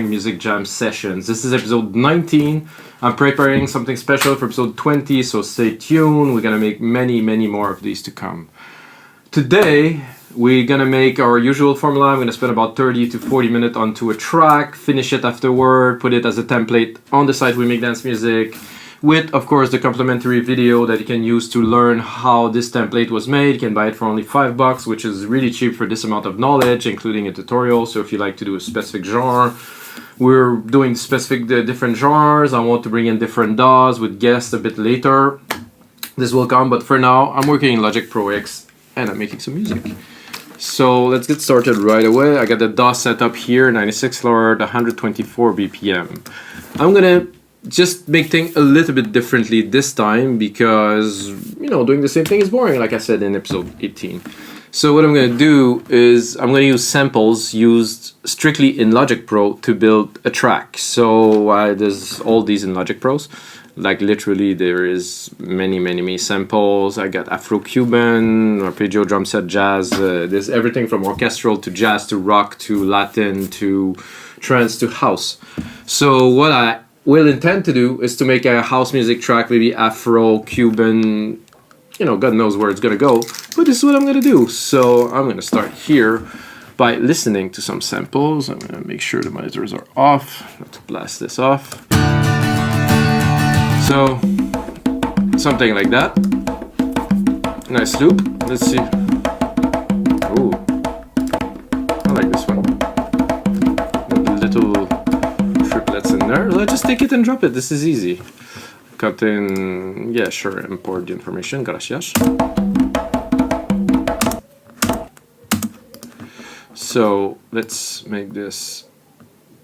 Music Jam Sessions. This is episode 19. I'm preparing something special for episode 20, so stay tuned. We're gonna make many more of these to come. Today, we're gonna make our usual formula. I'm gonna spend about 30 to 40 minutes onto a track, finish it afterward, put it as a template on the site We Make Dance Music, with, of course, the complimentary video that you can use to learn how this template was made. You can buy it for only $5, which is really cheap for this amount of knowledge, including a tutorial. So if you like to do a specific genre, we're doing specific different genres. I want to bring in different DAWs with guests a bit later. This will come, but for now, I'm working in Logic Pro X and I'm making some music. So let's get started right away. I got the DAW set up here, 96 lower, 124 BPM. I'm gonna just make things a little bit differently this time because, doing the same thing is boring, like I said in episode 18. So what I'm going to do is I'm going to use samples used strictly in Logic Pro to build a track. So there's all these in Logic Pros. Like literally there is many samples. I got Afro-Cuban, arpeggio, drum set, jazz. There's everything from orchestral to jazz to rock to Latin to trance to house. So what I will intend to do is to make a house music track, maybe Afro-Cuban, God knows where it's gonna go, but this is what I'm gonna do. So I'm gonna start here by listening to some samples. I'm gonna make sure the monitors are off, not to blast this off. So, something like that. Nice loop, let's see. Ooh, I like this one. Little triplets in there. Let's just take it and drop it, this is easy. Cut in, yeah, sure, import the information, gracias. So let's make this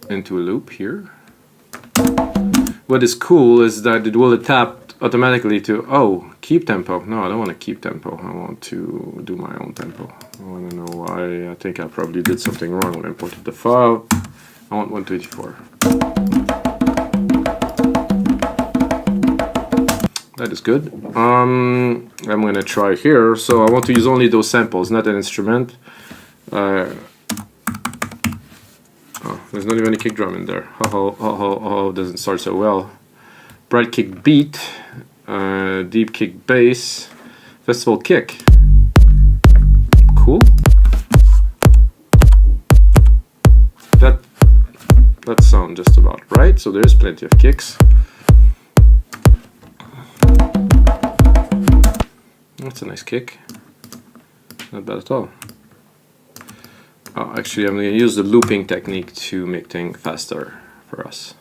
into a loop here. What is cool is that it will adapt automatically to, keep tempo. No, I don't want to keep tempo, I want to do my own tempo. I want to know why. I think I probably did something wrong when I imported the file. I want 124. That is good. I'm gonna try here. So I want to use only those samples, not an instrument. There's not even a kick drum in there. Doesn't start so well. Bright kick beat, deep kick bass, festival kick. Cool. That sounds just about right. So there's plenty of kicks. That's a nice kick. Not bad at all. Actually, I'm going to use the looping technique to make things faster for us.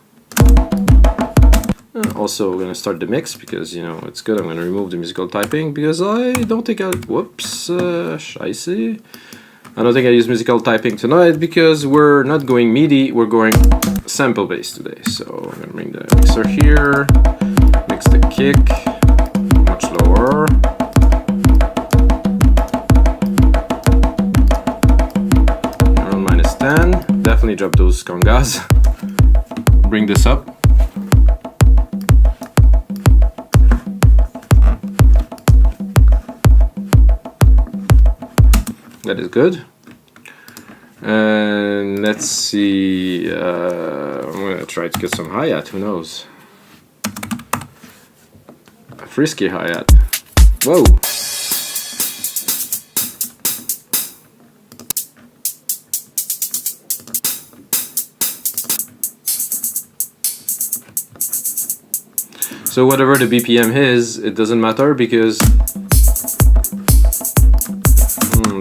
Also, we're going to start the mix because, it's good. I'm going to remove the musical typing because I don't think scheisse. I don't think I use musical typing tonight because we're not going MIDI, we're going sample based today. So I'm going to bring the mixer here, mix the kick, much lower. Definitely drop those congas. Bring this up. That is good. And let's see. I'm gonna try to get some hi-hat. Who knows? A frisky hi-hat. Whoa. So whatever the BPM is, it doesn't matter because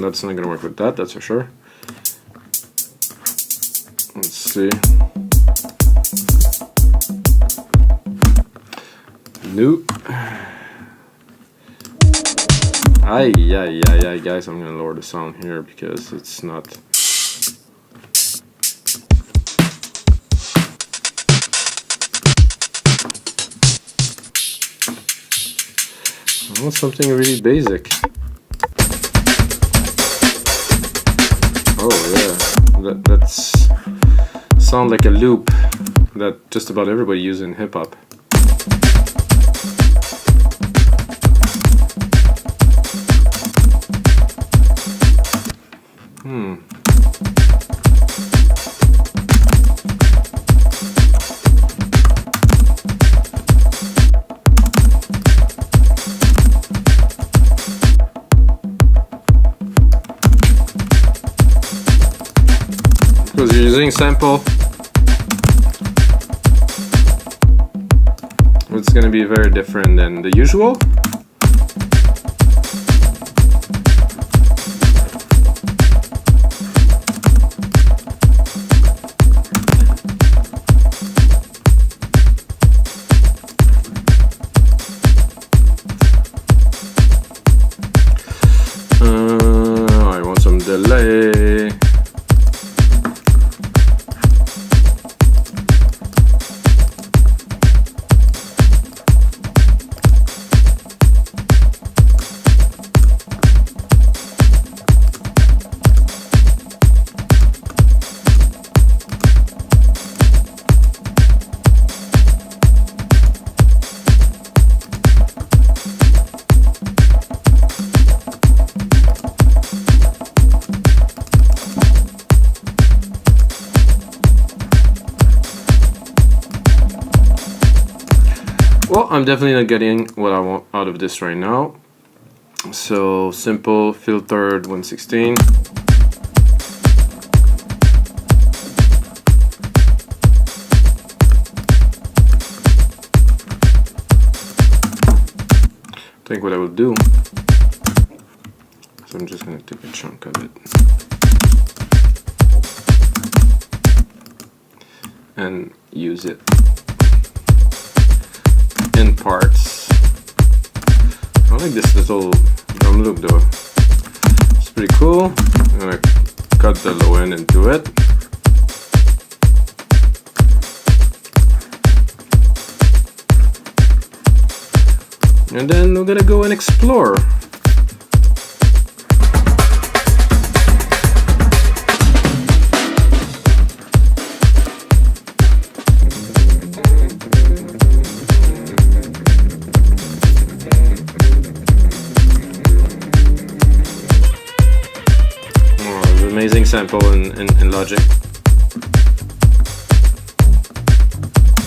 that's not gonna work with that, that's for sure. Let's see. Nope. Guys, I'm gonna lower the sound here because it's not. I want something really basic. Oh yeah, that's sound like a loop that just about everybody uses in hip hop. interesting sample. It's gonna be very different than the usual. I want some delay. Well, I'm definitely not getting what I want out of this right now. So simple, filtered 116. I think what I will do, so I'm just gonna take a chunk of it and use it in parts. I like this little drum loop though. It's pretty cool. I'm gonna cut the low end into it. And then we're gonna go and explore. Amazing sample in Logic.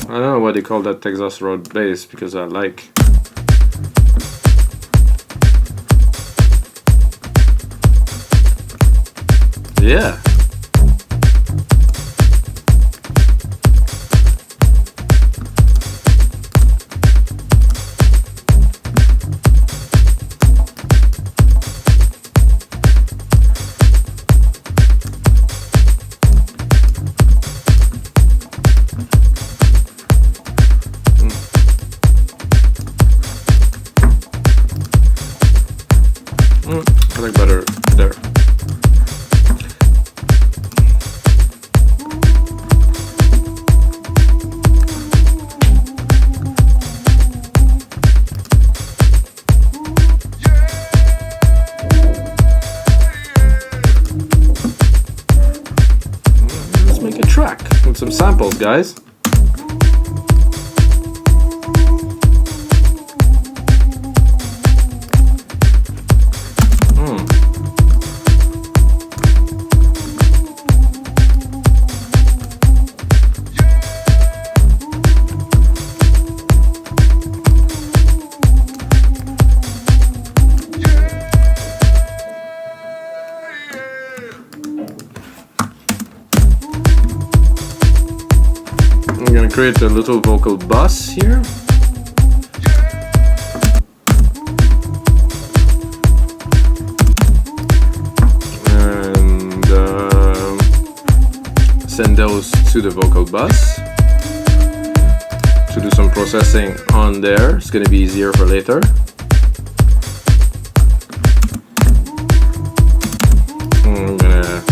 I don't know why they call that Texas Road Bass, because I like. Yeah. I like better there. Let's make a track with some samples, guys. I'm gonna create a little vocal bus here. And send those to the vocal bus to do some processing on there. It's gonna be easier for later. I'm gonna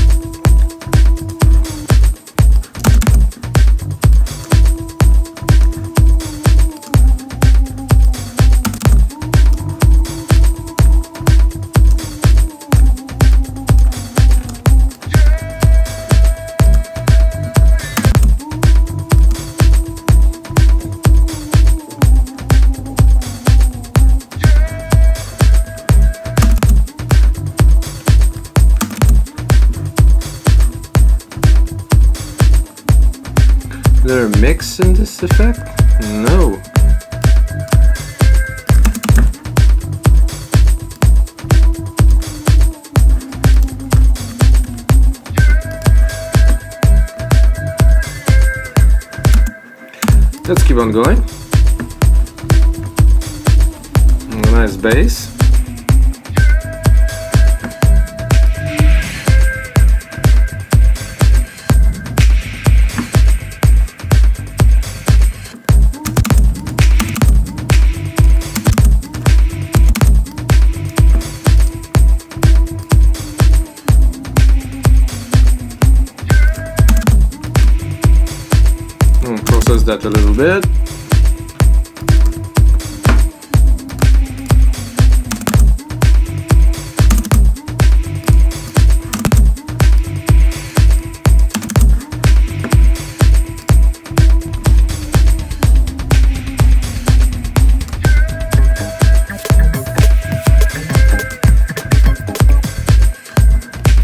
Is there a mix in this effect? No. Let's keep on going. Nice bass. Process that a little bit.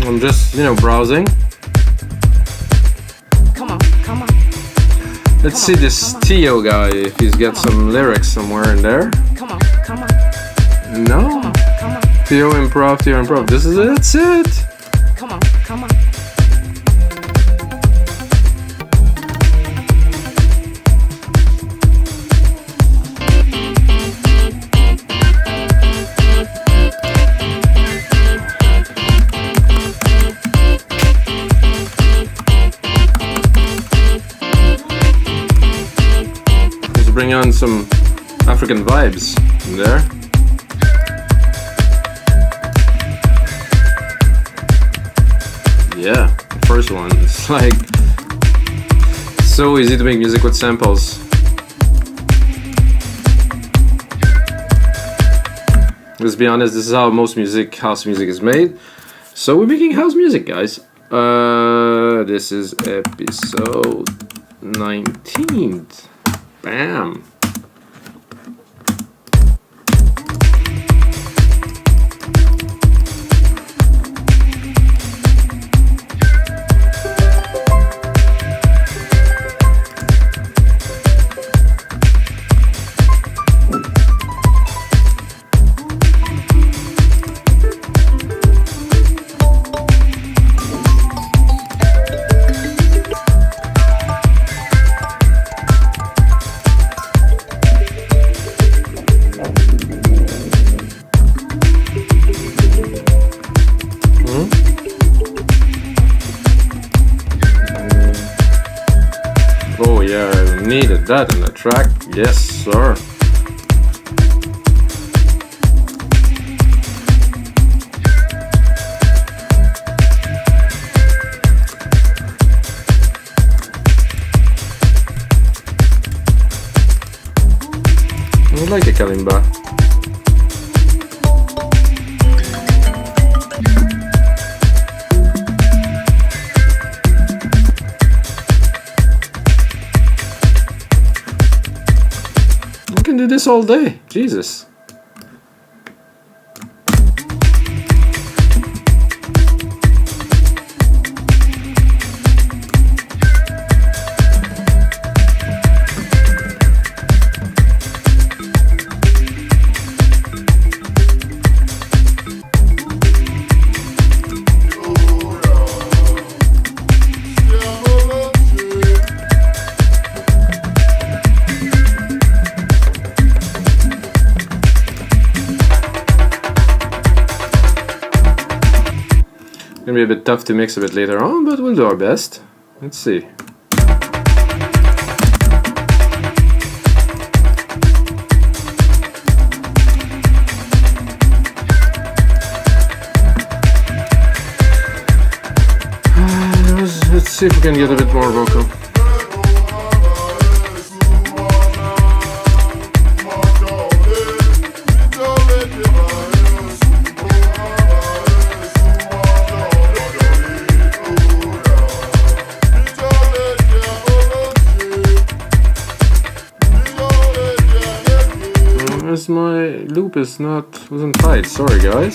I'm just, browsing. Let's see this Theo guy, if he's got some lyrics somewhere in there. No? Theo improv. This is it, that's it. Bring on some African vibes in there. Yeah, the first one. It's like so easy to make music with samples. Let's be honest, this is how most house music is made. So we're making house music, guys. This is episode 19. Bam. Oh yeah, I needed that in the track. Yes, sir. I like a kalimba. I can do this all day. Jesus. Gonna be a bit tough to mix a bit later on, but we'll do our best. Let's see. Let's see if we can get a bit more vocal. My loop wasn't tight, sorry guys.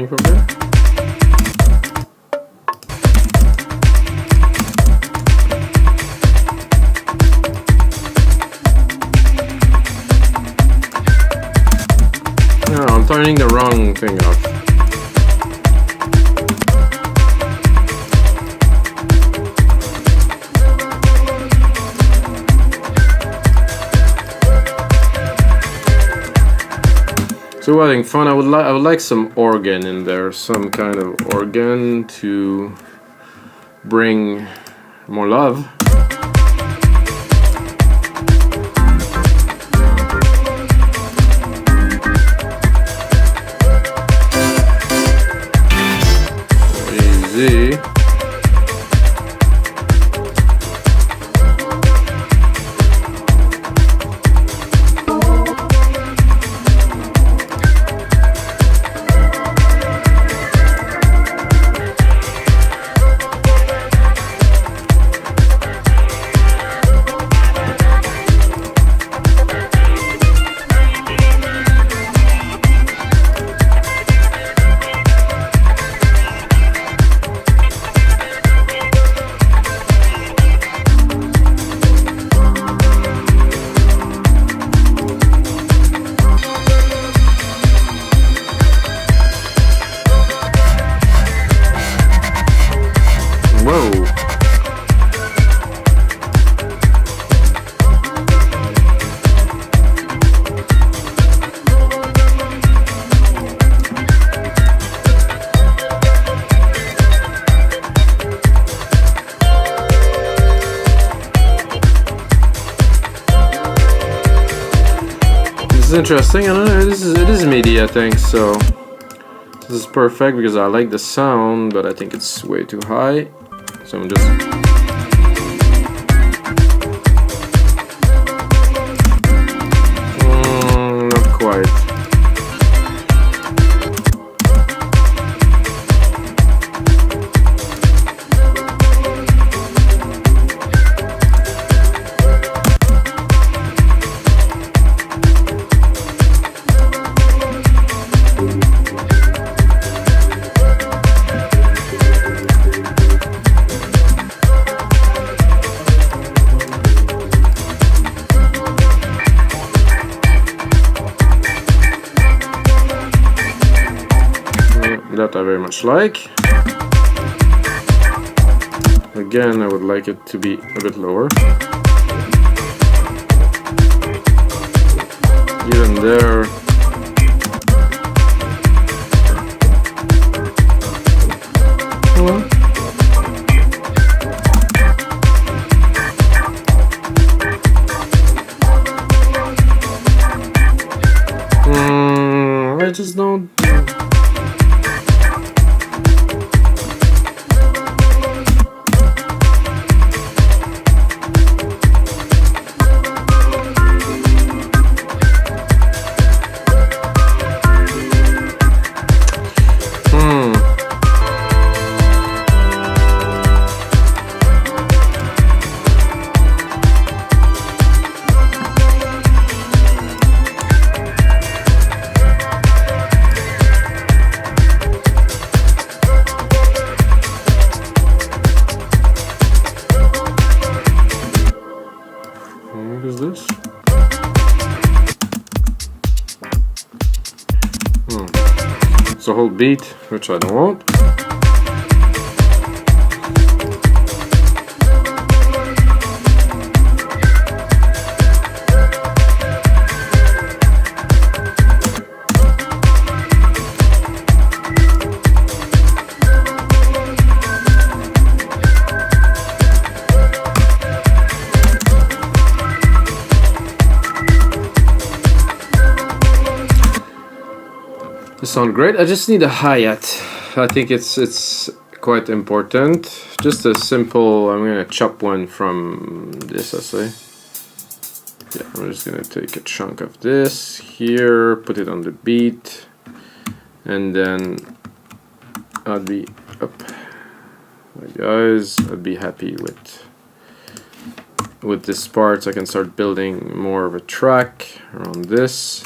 coming from there. No, I'm turning the wrong thing off. So we're having fun. I would like some organ in there, some kind of organ to bring more love. Easy. Whoa. This is interesting. I don't know. It is MIDI, I think. So this is perfect because I like the sound, but I think it's way too high. So I'm just not quite. That I very much like. Again, I would like it to be a bit lower. Even there. I just don't. What is this? It's a whole beat, which I don't want. Sound great. I just need a hi-hat. I think it's quite important. Just a simple. I'm gonna chop one from this. I say. Yeah, I'm just gonna take a chunk of this here, put it on the beat, and then I'd be up. Guys, I'd be happy with this part. So I can start building more of a track around this.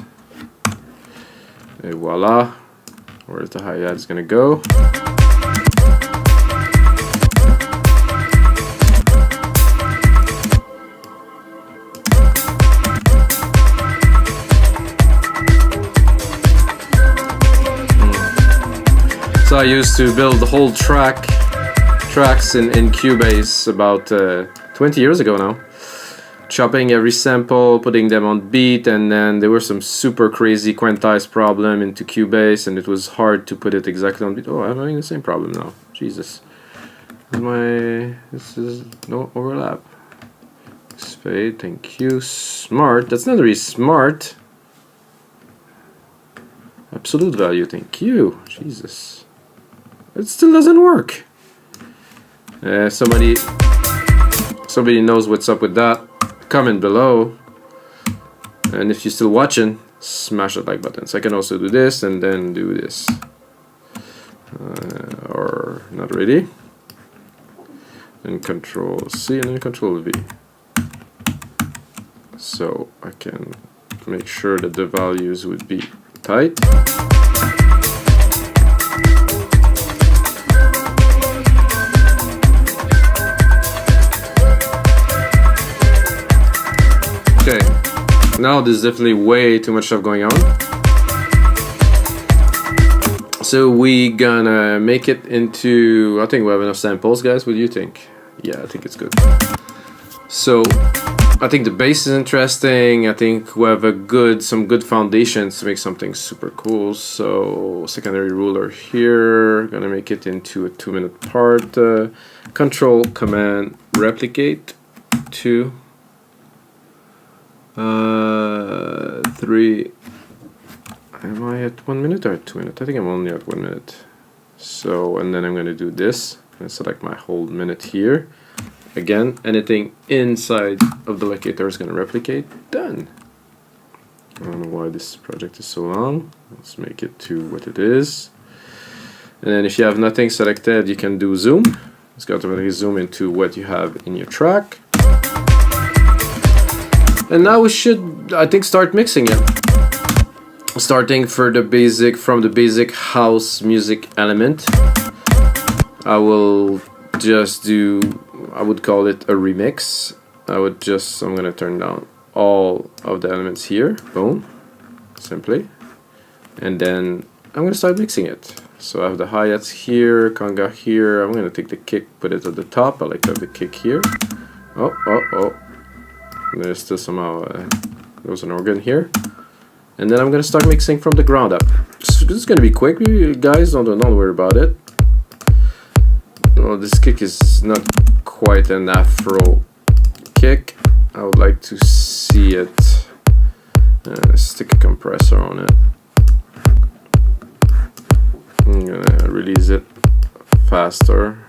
Et voila. Where's the hi-hat's gonna go? So I used to build the whole tracks in Cubase about 20 years ago now. Chopping every sample, putting them on beat, and then there were some super crazy quantize problem into Cubase, and it was hard to put it exactly on beat. Oh, I'm having the same problem now. Jesus. This is no overlap. Fade, thank you. Smart. That's not really smart. Absolute value, thank you. Jesus. It still doesn't work. Somebody knows what's up with that. Comment below. And if you're still watching, smash that like button. So I can also do this and then do this. Or not really. And Control C and then Control V. So I can make sure that the values would be tight. Okay, now there's definitely way too much stuff going on. So we gonna make it into, I think we have enough samples, guys. What do you think? Yeah, I think it's good. So I think the bass is interesting. I think we have some good foundations to make something super cool. So secondary ruler here, gonna make it into a 2-minute part. Control Command Replicate 2. 3. Am I at 1 minute or at 2 minutes? I think I'm only at 1 minute. So, and then I'm going to do this and select my whole minute here. Again, anything inside of the locator is going to replicate. Done. I don't know why this project is so long. Let's make it to what it is. And then if you have nothing selected, you can do zoom. It's going to automatically zoom into what you have in your track. And now we should, I think, start mixing it. Starting from the basic house music element. I will just do, I would call it a remix. I'm gonna turn down all of the elements here. Boom. Simply. And then I'm gonna start mixing it. So I have the hi-hats here, conga here. I'm gonna take the kick, put it at the top. I like to have the kick here. Oh. There's still somehow there's an organ here, and then I'm gonna start mixing from the ground up. This is gonna be quick, you guys. Don't worry about it. Well, this kick is not quite an Afro kick. I would like to see it. Stick a compressor on it. I'm gonna release it faster.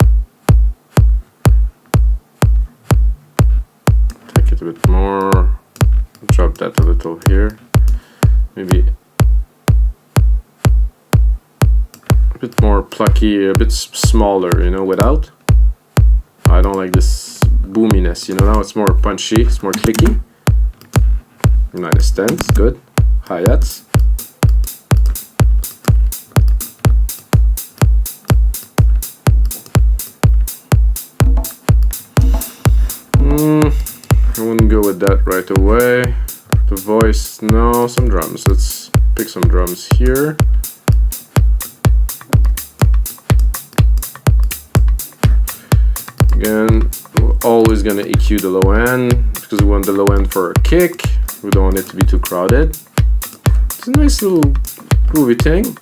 A bit more, drop that a little here, maybe a bit more plucky, a bit smaller, you know, without. I don't like this boominess, you know, now it's more punchy, it's more clicky. -10, it's good. Hi-hats. I wouldn't go with that right away. The voice, no, some drums. Let's pick some drums here. Again, we're always gonna EQ the low end because we want the low end for a kick. We don't want it to be too crowded. It's a nice little groovy thing.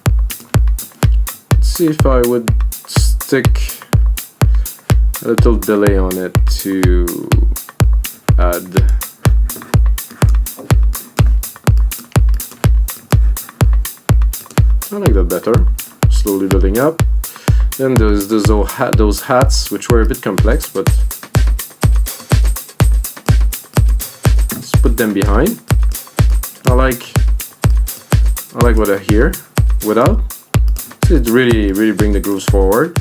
Let's see if I would stick a little delay on it to add. I like that better. Slowly building up. Then there's those hats, which were a bit complex, but let's put them behind. I like what I hear without. It really bring the grooves forward.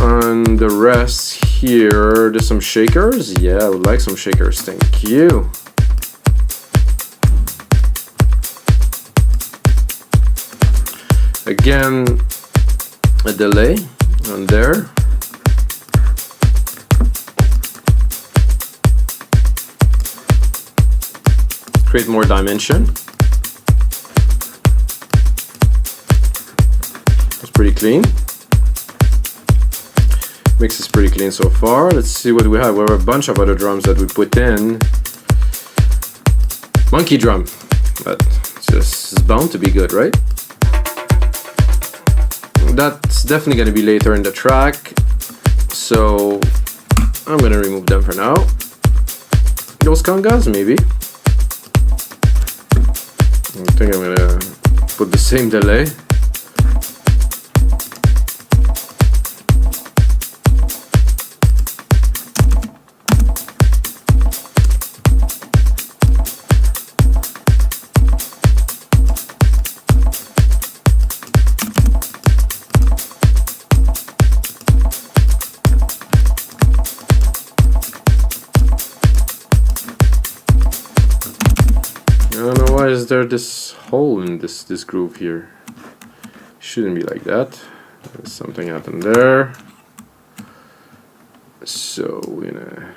And the rest here, there's some shakers. Yeah, I would like some shakers. Thank you. again a delay on there. Create more dimension. It's pretty clean. Mix is pretty clean so far. Let's see what we have. We have a bunch of other drums that we put in. Monkey drum. But it's bound to be good, right? That's definitely going to be later in the track. So I'm going to remove them for now. Those congas, maybe. I think I'm gonna put the same delay. I don't know why is there this hole in this groove here. Shouldn't be like that. There's something happened there. So we're gonna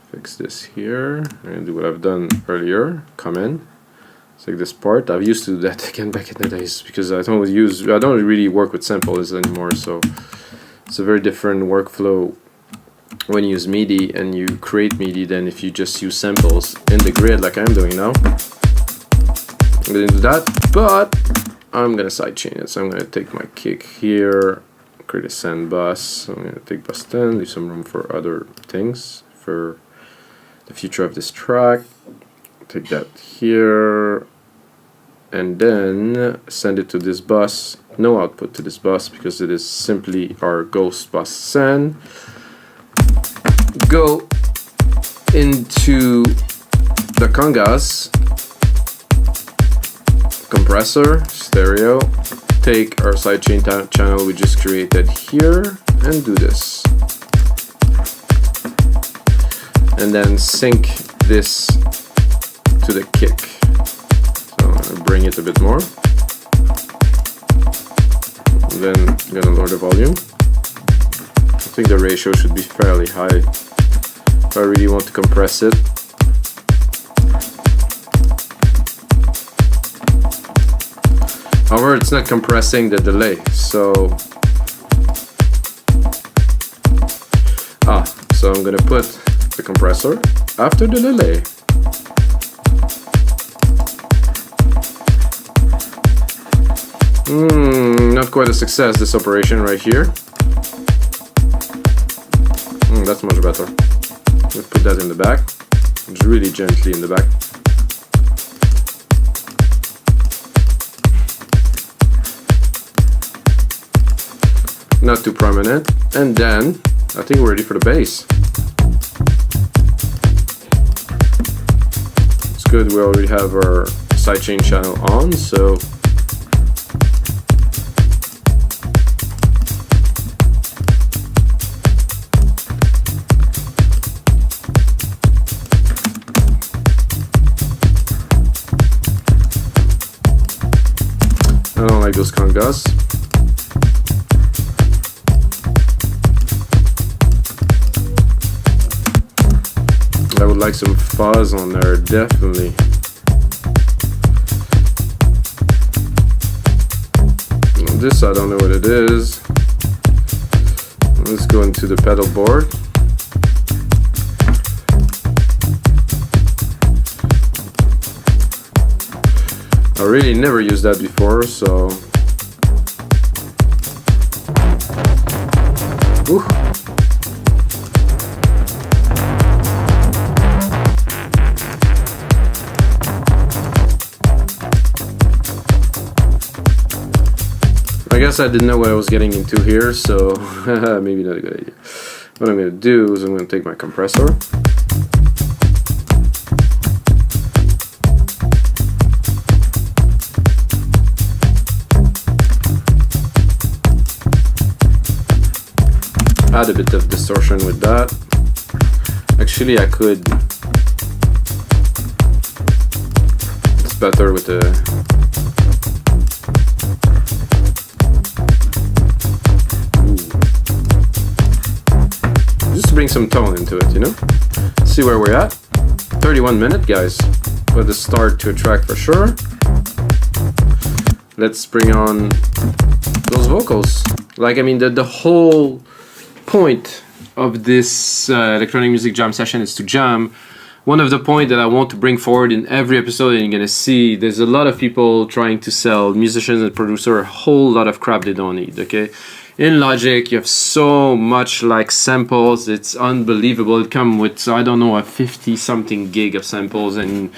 fix this here. I'm gonna do what I've done earlier. Come in. Take this part. I've used to do that again back in the days because I don't really work with samples anymore. So it's a very different workflow when you use MIDI and you create MIDI than if you just use samples in the grid like I'm doing now. I'm gonna do that, but I'm gonna sidechain it. So I'm gonna take my kick here, create a send bus. I'm gonna take bus 10, leave some room for other things for the future of this track. Take that here, and then send it to this bus. No output to this bus because it is simply our ghost bus send. Go into the congas. Compressor, stereo, take our sidechain channel we just created here and do this. And then sync this to the kick. So I'm going to bring it a bit more. And then I'm going to lower the volume. I think the ratio should be fairly high if I really want to compress it. However, it's not compressing the delay, so I'm gonna put the compressor after the delay. Not quite a success, this operation right here. That's much better. Let's put that in the back, just really gently in the back. Not too prominent, and then I think we're ready for the bass. It's good, we already have our sidechain channel on, so I don't like those congas. I would like some fuzz on there, definitely. This I don't know what it is. Let's go into the pedal board. I really never used that before, so ooh. I guess I didn't know what I was getting into here, so maybe not a good idea. What I'm going to do is I'm going to take my compressor. Add a bit of distortion with that. Actually, I could. It's better with the bring some tone into it, you know? See where we're at. 31 minutes, guys. With the start to a track for sure. Let's bring on those vocals. Like, I mean, the whole point of this electronic music jam session is to jam. One of the points that I want to bring forward in every episode, and you're gonna see, there's a lot of people trying to sell musicians and producers a whole lot of crap they don't need, okay? In Logic, you have so much like samples, it's unbelievable. It comes with, I don't know, a 50-something gig of samples, and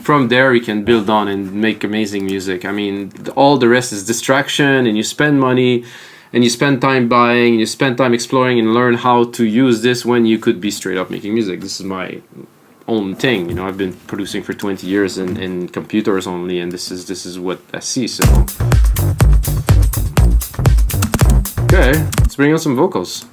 from there you can build on and make amazing music. I mean, all the rest is distraction, and you spend money, and you spend time buying, and you spend time exploring and learn how to use this when you could be straight up making music. This is my own thing, you know. I've been producing for 20 years in computers only, and this is what I see. So okay, let's bring on some vocals.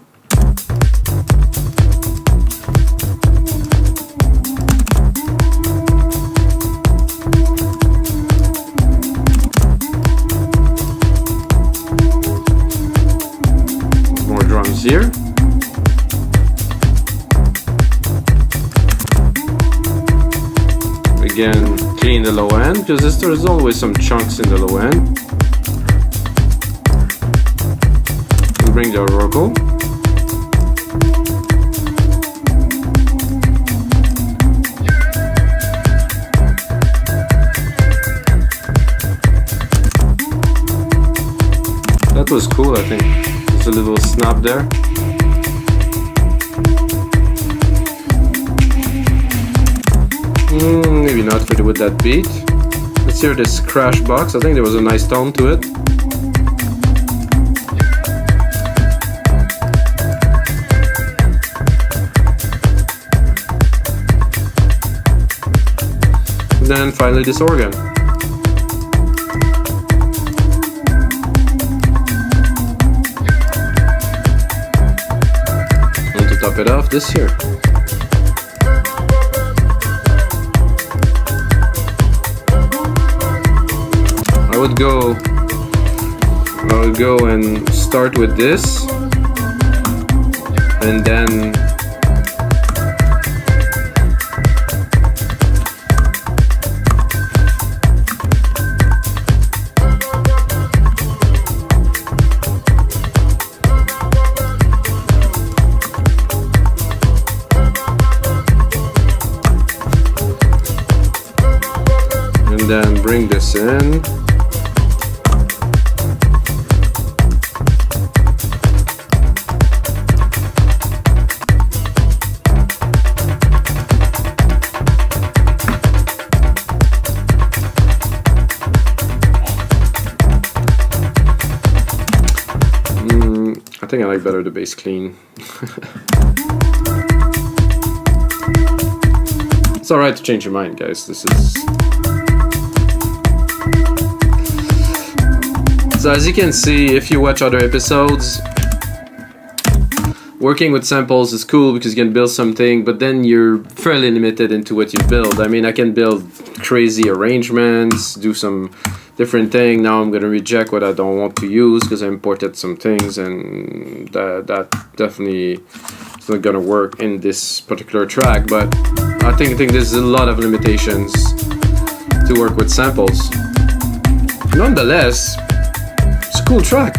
More drums here. Again, clean the low end, because there's always some chunks in the low end. We'll bring the vocal. That was cool, I think. There's a little snap there. Maybe not with that beat. Let's hear this crash box. I think there was a nice tone to it. And then finally this organ. And to top it off, this here. I would go and start with this, and then bring this in. I think I like better the bass clean. It's alright to change your mind, guys. This is... So as you can see, if you watch other episodes, working with samples is cool because you can build something, but then you're fairly limited into what you build. I mean, I can build crazy arrangements, do some different thing. Now I'm going to reject what I don't want to use because I imported some things, and that definitely is not going to work in this particular track. But I think there's a lot of limitations to work with samples. Nonetheless, it's a cool track.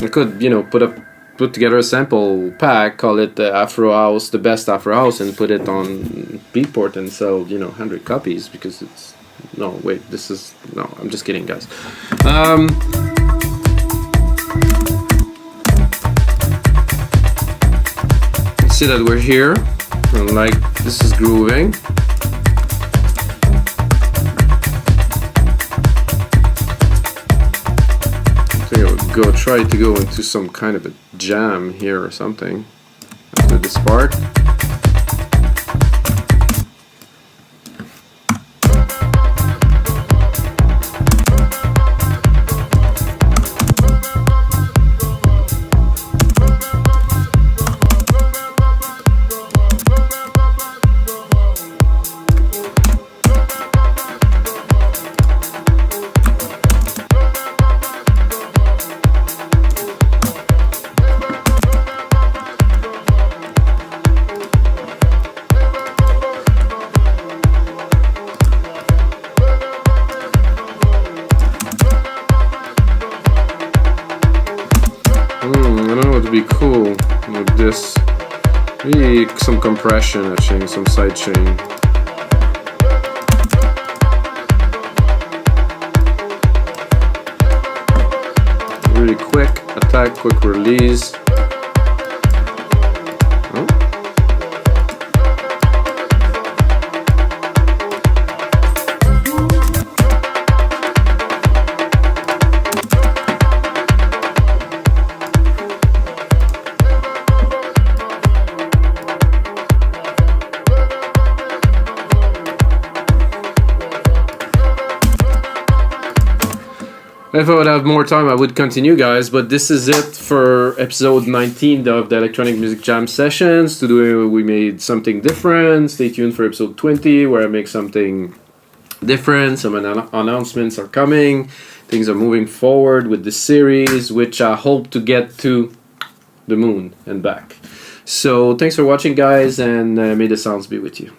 I could, you know, put together a sample pack, call it the Afro House, the best Afro House, and put it on Beatport and sell, you know, 100 copies, because it's... No, wait, this is... No, I'm just kidding, guys. See that we're here, and like, this is grooving. I think I would try to go into some kind of a jam here or something after this part. cool with this. Maybe some compression, I think, some side chain. Really quick attack, quick release. If I would have more time, I would continue, guys, but this is it for episode 19 of the Electronic Music Jam Sessions. Today we made something different. Stay tuned for episode 20, where I make something different. Some announcements are coming. Things are moving forward with the series, which I hope to get to the moon and back. So thanks for watching, guys, and may the sounds be with you.